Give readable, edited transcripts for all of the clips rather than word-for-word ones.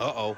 Uh-oh.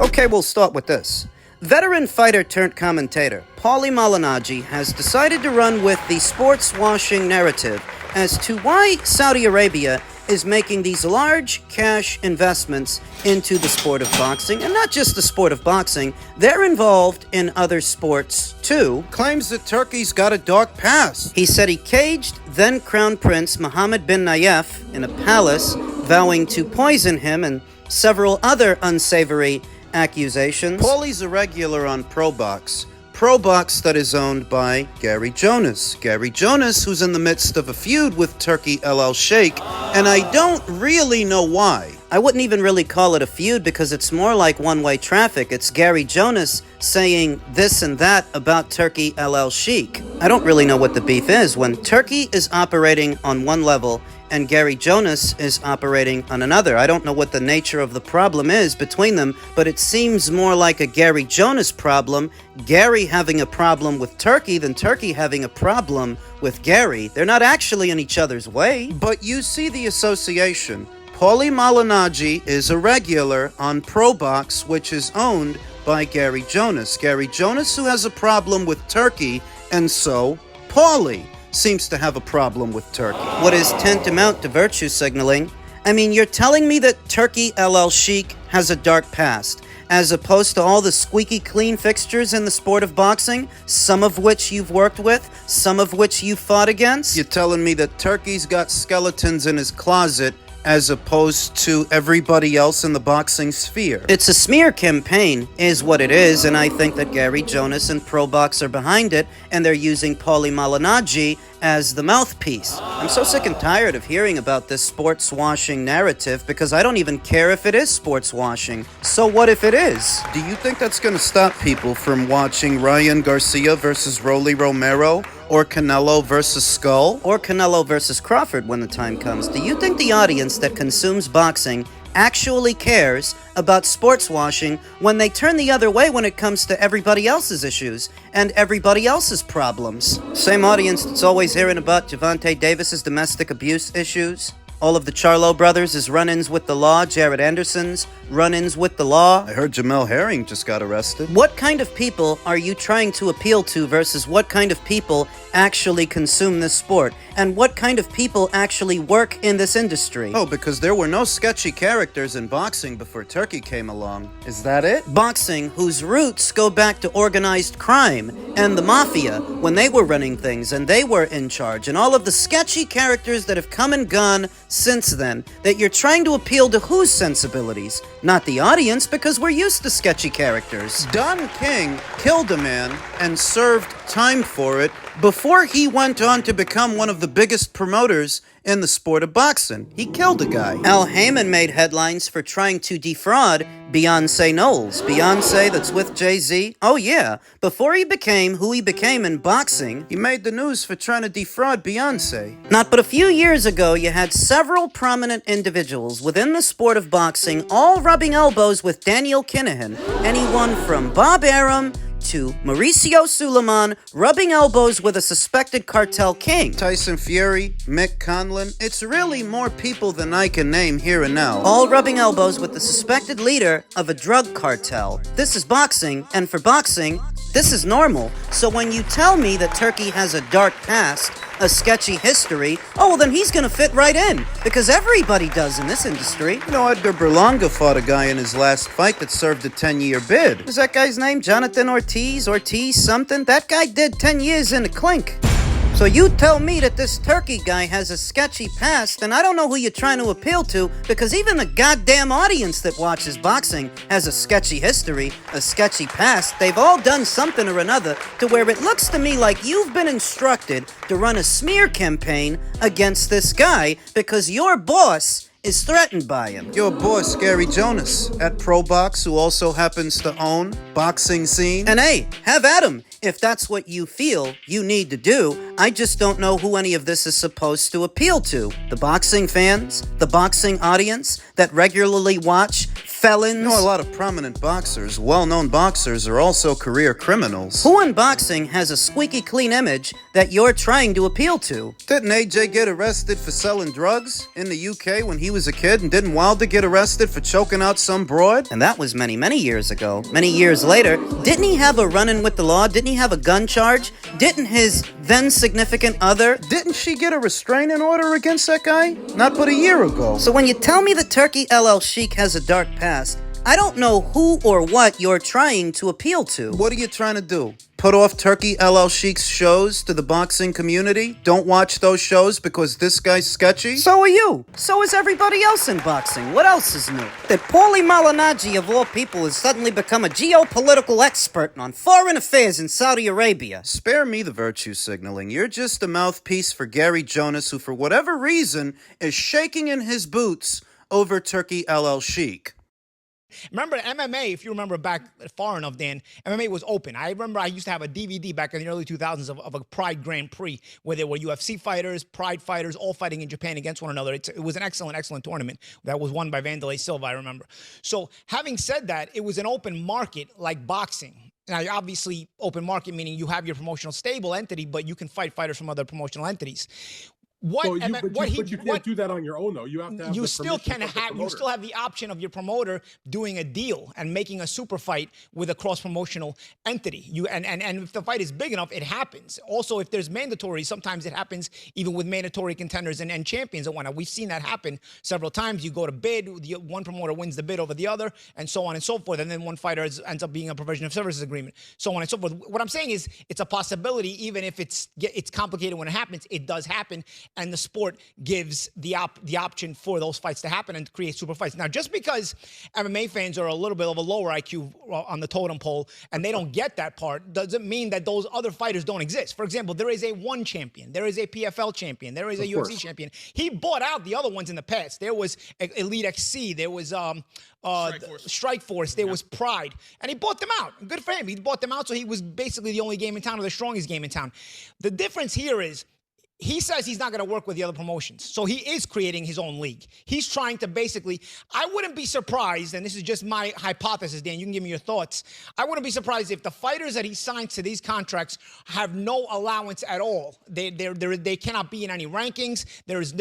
Okay, we'll start with this. Veteran fighter turned commentator Paulie Malignaggi has decided to run with the sports washing narrative as to why Saudi Arabia is making these large cash investments into the sport of boxing. And not just the sport of boxing, they're involved in other sports too. Claims that Turkey's got a dark past. He said he caged then Crown Prince Mohammed bin Nayef in a palace, vowing to poison him, and several other unsavory accusations. Paulie's a regular on ProBox. ProBox that is owned by Gary Jonas. Gary Jonas, who's in the midst of a feud with Turkey Alalshikh, and I don't really know why. I wouldn't even really call it a feud because it's more like one-way traffic. It's Gary Jonas saying this and that about Turkey Alalshikh. I don't really know what the beef is when Turkey is operating on one level and Gary Jonas is operating on another. I don't know what the nature of the problem is between them, but it seems more like a Gary Jonas problem, Gary having a problem with Turkey, than Turkey having a problem with Gary. They're not actually in each other's way. But you see the association. Paulie Malignaggi is a regular on ProBox, which is owned by Gary Jonas. Gary Jonas, who has a problem with Turkey, and so Paulie seems to have a problem with Turkey. What is tantamount to virtue signaling? I mean, you're telling me that Turkey Alalshikh has a dark past, as opposed to all the squeaky clean fixtures in the sport of boxing, some of which you've worked with, some of which you fought against? You're telling me that Turkey's got skeletons in his closet as opposed to everybody else in the boxing sphere? It's a smear campaign, is what it is, and I think that Gary Jonas and ProBox are behind it, and they're using Paulie Malignaggi as the mouthpiece. I'm so sick and tired of hearing about this sports washing narrative because I don't even care if it is sports washing. So what if it is? Do you think that's going to stop people from watching Ryan Garcia versus Rolly Romero? Or Canelo versus Skull? Or Canelo versus Crawford when the time comes? Do you think the audience that consumes boxing actually cares about sports washing when they turn the other way when it comes to everybody else's issues and everybody else's problems? Same audience that's always hearing about Gervonta Davis's domestic abuse issues. All of the Charlo brothers' run-ins with the law, Jared Anderson's run-ins with the law. I heard Jamel Herring just got arrested. What kind of people are you trying to appeal to versus what kind of people actually consume this sport? And what kind of people actually work in this industry? Oh, because there were no sketchy characters in boxing before Turkey came along. Is that it? Boxing, whose roots go back to organized crime and the mafia when they were running things and they were in charge, and all of the sketchy characters that have come and gone since then, that you're trying to appeal to whose sensibilities? Not the audience, because we're used to sketchy characters. Don King killed a man and served time for it before he went on to become one of the biggest promoters in the sport of boxing. He killed a guy. Al Heyman made headlines for trying to defraud Beyonce Knowles. Beyonce that's with Jay-Z? Oh yeah, before he became who he became in boxing. He made the news for trying to defraud Beyonce. Not but a few years ago, you had several prominent individuals within the sport of boxing all rubbing elbows with Daniel Kinahan. Anyone from Bob Arum to Mauricio Suleiman rubbing elbows with a suspected cartel king. Tyson Fury, Mick Conlan. It's really more people than I can name here and now. All rubbing elbows with the suspected leader of a drug cartel. This is boxing, and for boxing, this is normal. So when you tell me that Turkey has a dark past, a sketchy history, oh, well, then he's gonna fit right in, because everybody does in this industry. You know, Edgar Berlanga fought a guy in his last fight that served a 10-year bid. Is that guy's name Jonathan Ortiz something? That guy did 10 years in the clink. So you tell me that this Turkey guy has a sketchy past, and I don't know who you're trying to appeal to, because even the goddamn audience that watches boxing has a sketchy history, a sketchy past. They've all done something or another to where it looks to me like you've been instructed to run a smear campaign against this guy because your boss is threatened by him. Your boss, Gary Jonas, at ProBox, who also happens to own Boxing Scene. And hey, have at him. If that's what you feel you need to do, I just don't know who any of this is supposed to appeal to. The boxing fans? The boxing audience that regularly watch felons? You know, a lot of prominent boxers, well-known boxers, are also career criminals. Who in boxing has a squeaky clean image that you're trying to appeal to? Didn't AJ get arrested for selling drugs in the UK when he was a kid? And didn't Wilder get arrested for choking out some broad? And that was many, many years ago. Many years later, didn't he have a run-in with the law? Didn't he have a gun charge? Didn't his then significant other? Didn't she get a restraining order against that guy? Not but a year ago. So when you tell me that Turkey Alalshikh has a dark past, I don't know who or what you're trying to appeal to. What are you trying to do? Put off Turkey Alalshikh's shows to the boxing community? Don't watch those shows because this guy's sketchy? So are you. So is everybody else in boxing. What else is new? That Paulie Malignaggi, of all people, has suddenly become a geopolitical expert on foreign affairs in Saudi Arabia. Spare me the virtue signaling. You're just a mouthpiece for Gary Jonas, who for whatever reason is shaking in his boots over Turkey Alalshikh. Remember MMA, if you remember back far enough, Dan, MMA was open. I remember I used to have a DVD back in the early 2000s of a Pride Grand Prix where there were UFC fighters, Pride fighters, all fighting in Japan against one another. It was an excellent, excellent tournament that was won by Vanderlei Silva, I remember. So having said that, it was an open market like boxing. Now, obviously, open market meaning you have your promotional stable entity, but you can fight fighters from other promotional entities. But you can't do that on your own, though. You have to have. You still have the option of your promoter doing a deal and making a super fight with a cross promotional entity. And if the fight is big enough, it happens. Also, if there's mandatory, sometimes it happens even with mandatory contenders and champions and whatnot. We've seen that happen several times. You go to bid, one promoter wins the bid over the other, and so on and so forth. And then one fighter ends up being a provision of services agreement, so on and so forth. What I'm saying is, it's a possibility, even if it's complicated when it happens. It does happen. And the sport gives the option for those fights to happen and to create super fights. Now, just because MMA fans are a little bit of a lower IQ on the totem pole and they don't get that part, doesn't mean that those other fighters don't exist. For example, there is a ONE champion. There is a PFL champion. There is a UFC champion. He bought out the other ones in the past. There was Elite XC. There was Strike Force. There was Pride. And he bought them out. Good for him. He bought them out, so he was basically the only game in town or the strongest game in town. The difference here is, he says he's not going to work with the other promotions. So he is creating his own league. He's trying to basically, I wouldn't be surprised, and this is just my hypothesis, Dan, you can give me your thoughts. I wouldn't be surprised if the fighters that he signs to these contracts have no allowance at all. They cannot be in any rankings. There's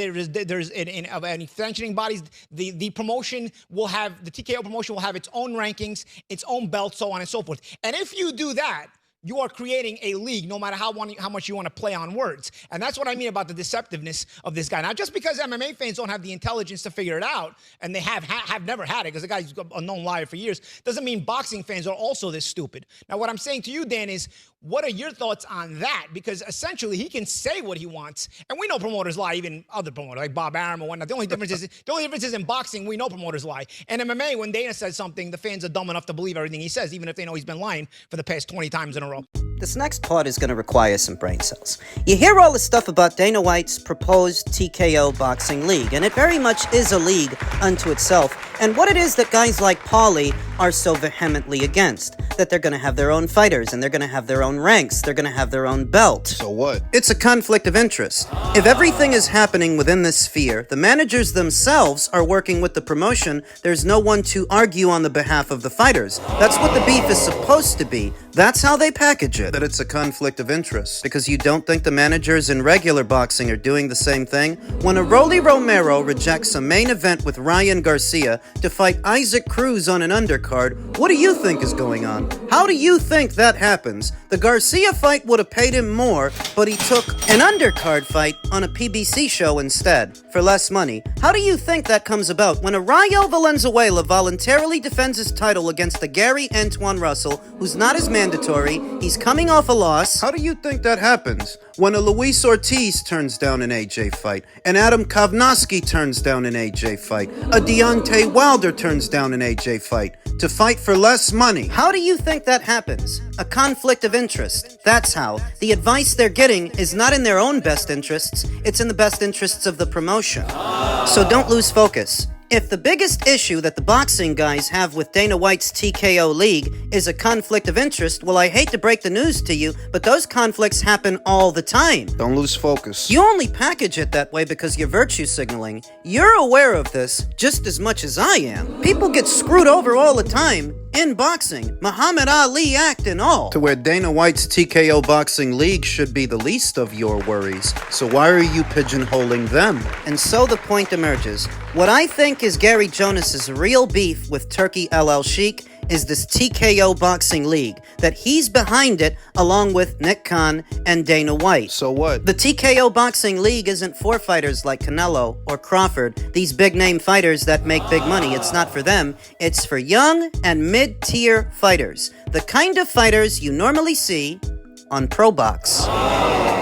in any sanctioning bodies. The promotion will have, the TKO promotion will have its own rankings, its own belt, so on and so forth. And if you do that, you are creating a league, no matter how much you want to play on words. And that's what I mean about the deceptiveness of this guy. Now, just because MMA fans don't have the intelligence to figure it out, and they have never had it, because the guy's a known liar for years, doesn't mean boxing fans are also this stupid. Now, what I'm saying to you, Dan, is what are your thoughts on that? Because essentially, he can say what he wants, and we know promoters lie, even other promoters, like Bob Arum or whatnot. The only difference is in boxing, we know promoters lie. And MMA, when Dana says something, the fans are dumb enough to believe everything he says, even if they know he's been lying for the past 20 times in a row. This next part is going to require some brain cells. You hear all this stuff about Dana White's proposed TKO boxing league, and it very much is a league unto itself, and what it is that guys like Paulie are so vehemently against. That they're going to have their own fighters, and they're going to have their own ranks, they're going to have their own belt. So what? It's a conflict of interest. If everything is happening within this sphere, the managers themselves are working with the promotion, there's no one to argue on the behalf of the fighters. That's what the beef is supposed to be. That's how they package it. That it's a conflict of interest. Because you don't think the managers in regular boxing are doing the same thing? When a Rolly Romero rejects a main event with Ryan Garcia to fight Isaac Cruz on an undercard, what do you think is going on? How do you think that happens? The Garcia fight would have paid him more, but he took an undercard fight on a PBC show instead, for less money. How do you think that comes about when a Rayo Valenzuela voluntarily defends his title against the Gary Antoine Russell, who's not as mandatory, he's coming off a loss? How do you think that happens when a Luis Ortiz turns down an AJ fight, an Adam Kovnowski turns down an AJ fight, a Deontay Wilder turns down an AJ fight to fight for less money? How do you think that happens? A conflict of interest. That's how. The advice they're getting is not in their own best interests, it's in the best interests of the promotion. So don't lose focus. If the biggest issue that the boxing guys have with Dana White's TKO League is a conflict of interest, well, I hate to break the news to you, but those conflicts happen all the time. Don't lose focus. You only package it that way because you're virtue signaling. You're aware of this just as much as I am. People get screwed over all the time in boxing, Muhammad Ali Act and all. To where Dana White's TKO Boxing League should be the least of your worries. So why are you pigeonholing them? And so the point emerges. What I think is Gary Jonas's real beef with Turkey Alalshikh is this TKO Boxing League, that he's behind it along with Nick Khan and Dana White. So what? The TKO Boxing League isn't for fighters like Canelo or Crawford, these big-name fighters that make big money. It's not for them. It's for young and mid-tier fighters, the kind of fighters you normally see on ProBox.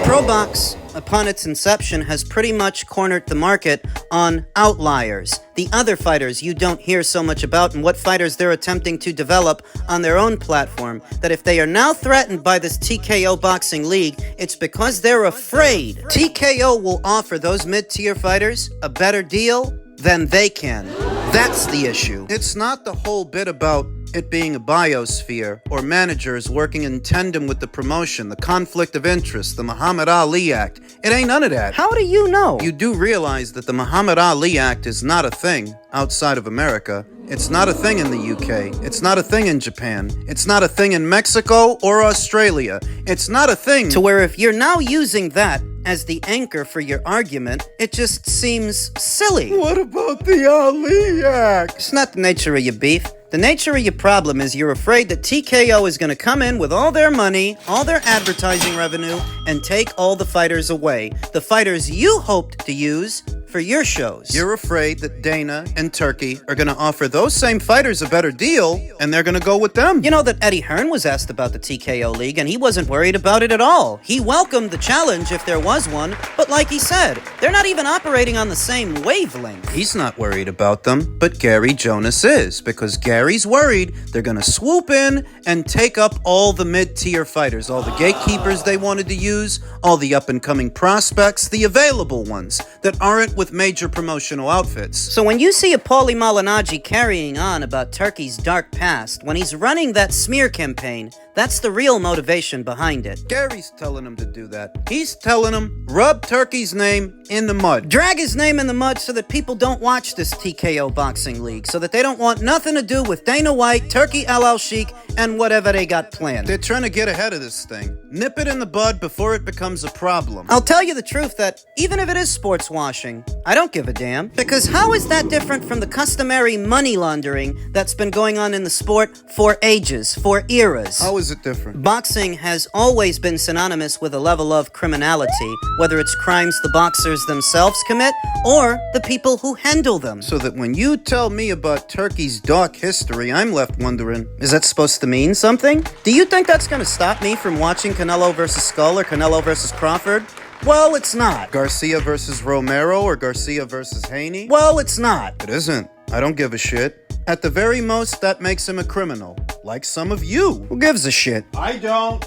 ProBox, upon its inception, has pretty much cornered the market on outliers, the other fighters you don't hear so much about, and what fighters they're attempting to develop on their own platform, that if they are now threatened by this TKO Boxing League, it's because they're afraid TKO will offer those mid-tier fighters a better deal than they can. That's the issue. It's not the whole bit about it being a biosphere or managers working in tandem with the promotion, the conflict of interest, the Muhammad Ali Act. It ain't none of that. How do you know? You do realize that the Muhammad Ali Act is not a thing outside of America. It's not a thing in the UK. It's not a thing in Japan. It's not a thing in Mexico or Australia. It's not a thing to where if you're now using that as the anchor for your argument, it just seems silly. What about the Ali Act? It's not the nature of your beef. The nature of your problem is you're afraid that TKO is going to come in with all their money, all their advertising revenue, and take all the fighters away. The fighters you hoped to use for your shows. You're afraid that Dana and Turkey are going to offer those same fighters a better deal, and they're going to go with them. You know that Eddie Hearn was asked about the TKO League, and he wasn't worried about it at all. He welcomed the challenge if there was one, but like he said, they're not even operating on the same wavelength. He's not worried about them, but Gary Jonas is, because Gary's worried they're going to swoop in and take up all the mid-tier fighters, all the gatekeepers they wanted to use, all the up-and-coming prospects, the available ones that aren't with major promotional outfits. So when you see a Paulie Malignaggi carrying on about Turkey's dark past, when he's running that smear campaign, that's the real motivation behind it. Gary's telling him to do that. He's telling him, rub Turkey's name in the mud. Drag his name in the mud so that people don't watch this TKO Boxing League, so that they don't want nothing to do with Dana White, Turkey Alalshikh, and whatever they got planned. They're trying to get ahead of this thing. Nip it in the bud before it becomes a problem. I'll tell you the truth that even if it is sports washing, I don't give a damn. Because how is that different from the customary money laundering that's been going on in the sport for ages, for eras? How is it different? Boxing has always been synonymous with a level of criminality, whether it's crimes the boxers themselves commit or the people who handle them. So that when you tell me about Turkey's dark history, I'm left wondering, is that supposed to mean something? Do you think that's going to stop me from watching Canelo versus Skull or Canelo versus Crawford? Well, it's not. Garcia versus Romero or Garcia versus Haney? Well, it's not. It isn't. I don't give a shit. At the very most, that makes him a criminal. Like some of you. Who gives a shit? I don't.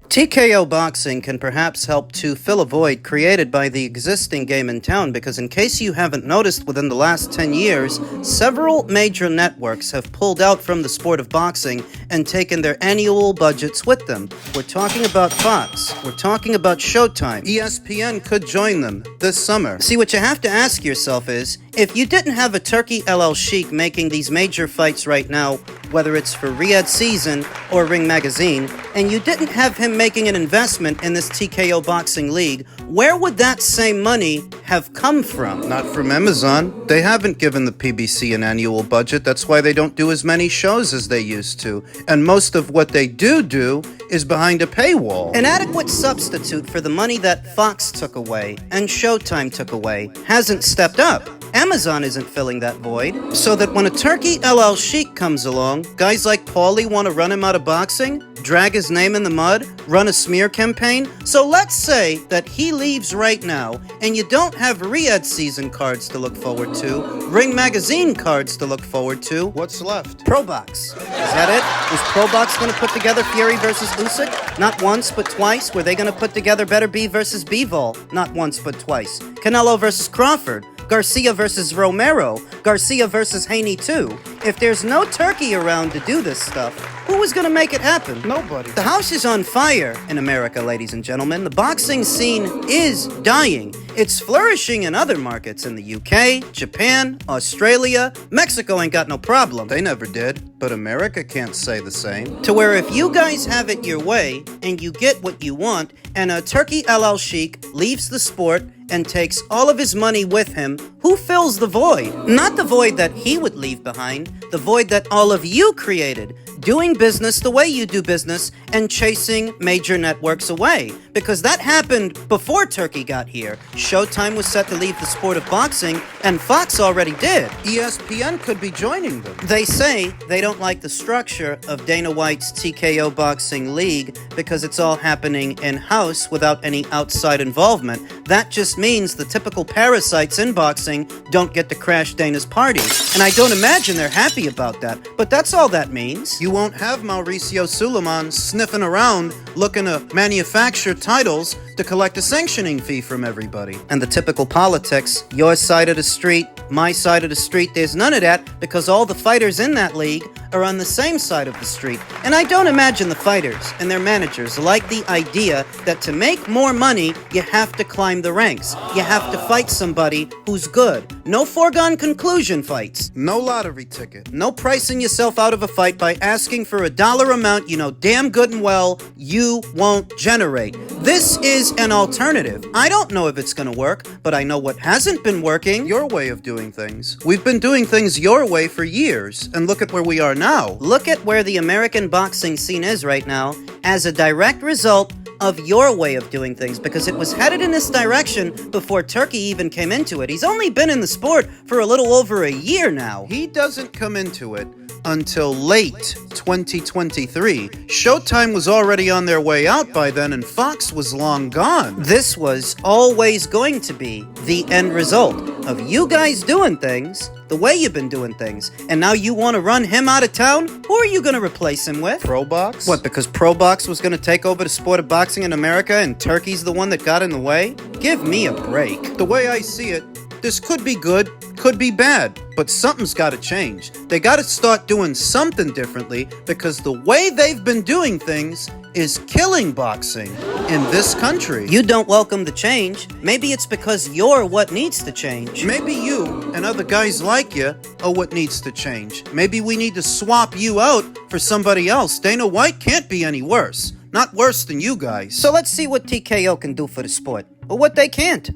TKO Boxing can perhaps help to fill a void created by the existing game in town, because in case you haven't noticed, within the last 10 years, several major networks have pulled out from the sport of boxing and taken their annual budgets with them. We're talking about Fox. We're talking about Showtime. ESPN could join them this summer. See, what you have to ask yourself is, if you didn't have a Turkey Alalshikh making these major fights right now, whether it's for Riyadh Season or Ring Magazine, and you didn't have him making an investment in this TKO boxing league, where would that same money have come from? Not from Amazon. They haven't given the PBC an annual budget. That's why they don't do as many shows as they used to. And most of what they do is behind a paywall. An adequate substitute for the money that Fox took away and Showtime took away hasn't stepped up. Amazon isn't filling that void. So that when a turkey Alalshikh comes along, guys like Paulie want to run him out of boxing, drag his name in the mud, run a smear campaign. So let's say that he leaves right now, and you don't have Riyadh Season cards to look forward to, Ring Magazine cards to look forward to. What's left? ProBox. Is that it? Was ProBox going to put together Fury versus Usyk? Not once, but twice. Were they going to put together Better B versus Bivol? Not once, but twice. Canelo versus Crawford. Garcia versus Romero, Garcia versus Haney too. If there's no turkey around to do this stuff, who is going to make it happen? Nobody. The house is on fire in America, ladies and gentlemen. The boxing scene is dying. It's flourishing in other markets in the UK, Japan, Australia. Mexico ain't got no problem. They never did, but America can't say the same. To where if you guys have it your way, and you get what you want, and a turkey Alalshikh leaves the sport and takes all of his money with him, who fills the void? Not the void that he would leave behind, the void that all of you created, doing business the way you do business and chasing major networks away. Because that happened before Turkey got here. Showtime was set to leave the sport of boxing, and Fox already did. ESPN could be joining them. They say they don't like the structure of Dana White's TKO Boxing League because it's all happening in-house without any outside involvement. That just means the typical parasites in boxing don't get to crash Dana's party. And I don't imagine they're happy about that, but that's all that means. You won't have Mauricio Suleiman sniffing around looking to manufacture titles to collect a sanctioning fee from everybody. And the typical politics, your side of the street, my side of the street, there's none of that because all the fighters in that league are on the same side of the street. And I don't imagine the fighters and their managers like the idea that to make more money, you have to climb the ranks. You have to fight somebody who's good. No foregone conclusion fights. No lottery ticket. No pricing yourself out of a fight by asking for a dollar amount you know damn good and well you won't generate. This is an alternative. I don't know if it's gonna work, but I know what hasn't been working. Your way of doing things. We've been doing things your way for years, and look at where we are now. Look at where the American boxing scene is right now as a direct result of your way of doing things, because it was headed in this direction before Turkey even came into it. He's only been in the sport for a little over a year now. He doesn't come into it until late 2023. Showtime was already on their way out by then, and Fox was long gone. This was always going to be the end result of you guys doing things the way you've been doing things. And now you want to run him out of town? Who are you going to replace him with? ProBox? What, because ProBox was going to take over the sport of boxing in America and Turkey's the one that got in the way? Give me a break. The way I see it, this could be good, could be bad, but something's got to change. They got to start doing something differently because the way they've been doing things is killing boxing in this country. You don't welcome the change. Maybe it's because you're what needs to change. Maybe you and other guys like you are what needs to change. Maybe we need to swap you out for somebody else. Dana White can't be any worse. Not worse than you guys. So let's see what TKO can do for the sport, or what they can't.